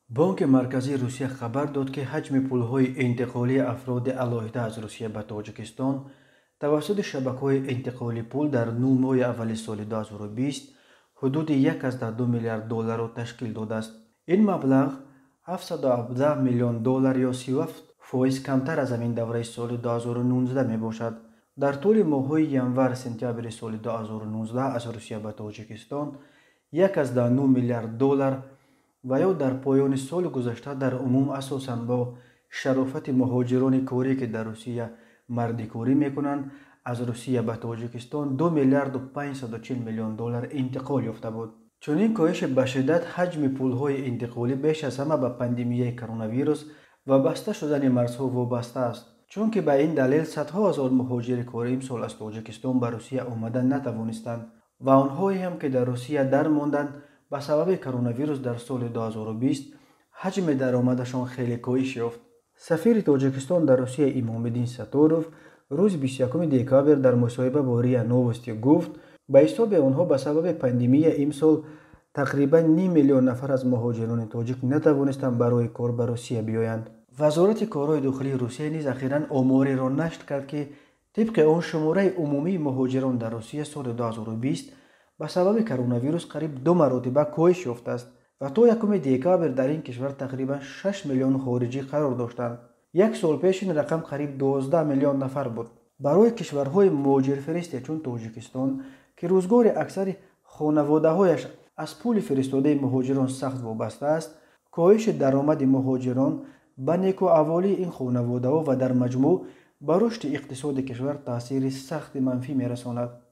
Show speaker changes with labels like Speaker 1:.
Speaker 1: بانک مرکزی روسیه خبر داد که حجم پولهای انتقالی افراد علیحده از روسیه به تاجیکستان توسط شبکه‌های انتقالی پول در 9 ماه اول سال 2020 حدود 1.2 میلیارد دلار را تشکیل داده است. این مبلغ 717 میلیون دلار یا 37% کمتر از همین دوره سال 2019 می باشد. در طول ماه‌های ینور سپتامبر سال 2019 از روسیه به تاجیکستان 1.9 میلیارد دلار و یا در پایان سال گذشته در عموم اساساً با شرافت مهاجران کوری که در روسیه مردکاری میکنند از روسیه به تاجیکستان 2 میلیارد و 540 میلیون دلار انتقال یافته بود. چون این کاهش به شدت حجم پولهای انتقالی بیش از همه به پاندمیای کرونا ویروس و بسته شدن مرزها وابسته است، چون که به این دلیل صدها هزار مهاجر کوری امسال از تاجیکستان به روسیه آمدن نتوانستند و آنهایی هم که در روسیه درماندند به سبب کرونا ویروس در سال 2020 حجم درآمدشان خیلی کاهش یافت. سفیر تاجیکستان در روسیه امام‌الدین ساتوروف روز 21 دکامبر در مصاحبه با ریا نووستی گفت به حساب آنها به سبب پاندمی امسال تقریبا نیم میلیون نفر از مهاجران تاجیک نتوانستند برای کار به روسیه بیایند. وزارت کارهای داخلی روسیه نیز اخیراً آماری را نشر کرد که طبق آن شماره عمومی مهاجران در روسیه سال 2020 به سبب کرونا ویروس قریب 2 مرتبه کاهش یافته است و تا 1 دکامبر در این کشور تقریبا 6 میلیون خارجی قرار داشتند. یک سال پیش این رقم قریب 12 میلیون نفر بود. برای کشورهای مهاجرفرست چون تاجیکستان که روزگار اکثر خانواده‌هایش از پول فرستاده مهاجران سخت وابسته است، کاهش درآمد مهاجران به نیکوحوالی این خانواده‌ها و در مجموع به رشد اقتصاد کشور تاثیر سخت منفی می‌رساند.